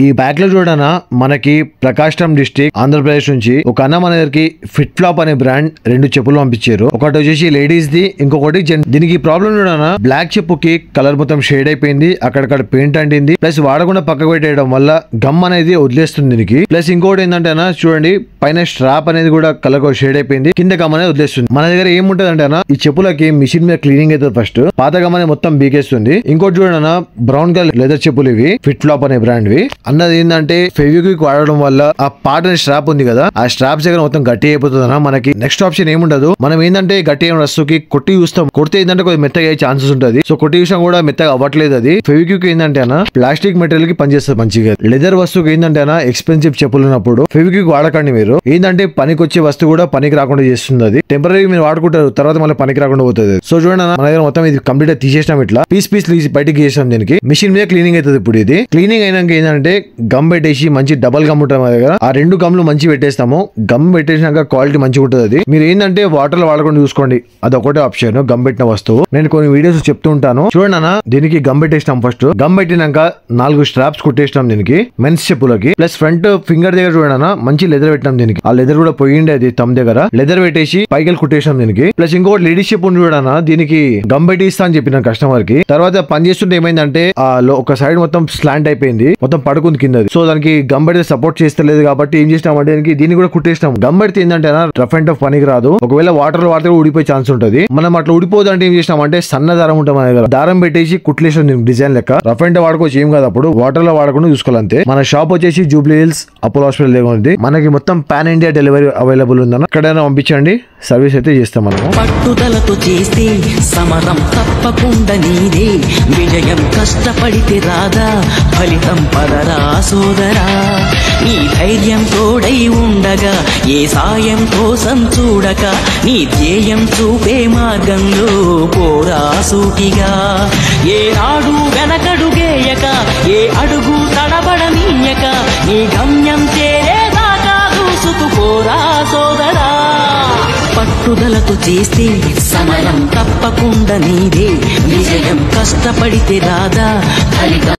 ఈ బ్యాక్ లో చూడనా మనకి ప్రకాశం డిస్ట్రిక్ట్ ఆంధ్రప్రదేశ్ నుంచి ఒక అన్న మన దగ్గరికి ఫిట్ ఫ్లాప్ అనే బ్రాండ్ 2 చెప్పులు పంపించారు. ఒకటి వచ్చేసి లేడీస్ ది, ఇంకొకటి దీనికి ప్రాబ్లం చూడనా బ్లాక్ చెప్పుకి కలర్ మొత్తం షేడ్ అయిపోయింది, అక్కడక్కడ పెయింట్ అంటింది, ప్లస్ వాడకుండా పక్కకు పెట్టేయడం వల్ల గమ్ అనేది వదిలేస్తుంది దీనికి. ప్లస్ ఇంకోటి ఏంటంటే చూడండి పైన స్ట్రాప్ అనేది కూడా కలర్ షేడ్ అయిపోయింది, కింద గమ్ అనేది వదిలేస్తుంది. మన దగ్గర ఏముంటది అంటే ఈ చెప్పులకి మిషన్ మీద క్లీనింగ్ అవుతుంది, ఫస్ట్ పాత గమ్ అనేది మొత్తం బీకేస్తుంది. ఇంకోటి చూడనా బ్రౌన్ కలర్ లెదర్ చెప్పులు ఇవి ఫిట్ ఫ్లాప్ అనే బ్రాండ్ వి. అన్నది ఏంటంటే ఫెవిక్విక్ వాడడం వల్ల ఆ పార్ట్ అనే స్ట్రాప్ ఉంది కదా, ఆ స్ట్రాప్స్ దగ్గర మొత్తం గట్టి అయిపోతుంది అన్న. మనకి నెక్స్ట్ ఆప్షన్ ఏముండదు, మనం ఏంటంటే గట్టి అయిన వస్తువుకి కొట్టి చూస్తాం, కొడితే ఏంటంటే కొంచెం మెత్తగా అయ్యే ఛాన్సెస్ ఉంటుంది. సో కొట్టి చూసినా కూడా మెత్తగా అవ్వట్లేదు. అది ఫెవిక్విక్ ఏంటంటే ప్లాస్టిక్ మెటీరియల్ కి పనిచేస్తుంది మంచిగా. లెదర్ వస్తువుకి ఏంటంటే ఎక్స్పెన్సివ్ చెప్పులు ఉన్నప్పుడు ఫెవిక్విక్ వాడకండి. మీరు ఏంటంటే పనికి వచ్చే వస్తువు కూడా పనికి రాకుండా చేస్తుంది. అది టెంపరీ మీరు వాడుకుంటారు, తర్వాత మళ్ళీ పనికి రాకుండా పోతుంది. సో చూడండి మన దగ్గర మొత్తం ఇది కంప్లీట్ గా తీసేసినాం, ఇట్లా పీస్ తీసి బయటకి చేసాం. దీనికి మిషన్ మీద క్లీనింగ్ అవుతుంది. ఇప్పుడు ఇది క్లీనింగ్ అయినాక ఏంటంటే గమ్ పెట్టేసి మంచి డబల్ గమ్ ఉంటుంది మన దగ్గర, ఆ 2 గమ్లు మంచి పెట్టేస్తాము. గమ్ పెట్టేసినాక క్వాలిటీ మంచిగా ఉంటుంది. అది మీరు ఏంటంటే వాటర్ లో వాడకుండా చూసుకోండి, అది ఒకటే ఆప్షన్ గమ్ పెట్టిన వస్తువు. నేను కొన్ని వీడియోస్ చెప్తూ ఉంటాను చూడండి అన్న. దీనికి గమ్ పెట్టేసినాం, ఫస్ట్ గమ్ పెట్టినాక 4 స్ట్రాప్స్ కుట్టేసినాం దీనికి మెన్స్ చెప్పులకి. ప్లస్ ఫ్రంట్ ఫింగర్ దగ్గర చూడనా మంచి లెదర్ పెట్టినాం దీనికి, ఆ లెదర్ కూడా పోయిండే అది తమ్ దగ్గర లెదర్ పెట్టేసి పైకి కుట్టేసినాం దీనికి. ప్లస్ ఇంకోటి లేడీస్ చెప్పు చూడనా, దీనికి గమ్ పెట్టి ఇస్తా అని చెప్పిన కస్టమర్ కి. తర్వాత పని చేస్తుంటే ఏమైందంటే ఒక సైడ్ మొత్తం స్లాంట్ అయిపోయింది, మొత్తం పడుకుంది కింద. సో దానికి గమ్ పెడితే సపోర్ట్ చేస్తలేదు కాబట్టి ఏం చేసినామంటే దీన్ని కూడా కుట్టేసినాం. గమ్ పెడితే ఏంటంటే రఫ్ అండ్ టఫ్ పనికి రాదు, ఒకవేళ వాటర్ లో వాడితే ఊడిపోయే ఛాన్స్ ఉంటుంది. మనం అట్లా ఊడిపోదు అంటే ఏం చేసినామంటే సన్న దారం ఉంటుంది మన దగ్గర, దారం పెట్టేసి కుట్లేసాం డిజైన్ లెక్క. రఫ్ అండ్ వాడుకోవచ్చు, ఏం కాదు. అప్పుడు వాటర్ లో వాడకుండా చూసుకోవాలంతే. మన షాప్ వచ్చేసి జూబ్లీ హిల్స్ అపోలో హాస్పిటల్ దగ్గర ఉంది. మనకి మొత్తం పాన్ ఇండియా డెలివరీ అవైలబుల్ ఉందన్న, ఎక్కడైనా పంపించండి, సర్వీస్ అయితే చేస్తాం మనము. పట్టుదలతో చేస్తే సమరం తప్పకుండా నీదే, విజయం కష్టపడితే రాదా ఫలితం పదరా సోదరా. నీ ధైర్యం తోడై ఉండగా ఏ సాయం కోసం చూడక, నీ ధ్యేయం చూపే మార్గంలో పోరా సూటిగా. ఏ నాడు వెనకడుగేయక, ఏ అడుగు తడబడనీయక, నీ గమ్యం చేరేదాకా దూసుకుపోరా సోదరా. పట్టుదలతో చేస్తే సమరం తప్పకుండా నీదే, విజయం కష్టపడితే రాదా ఫలితం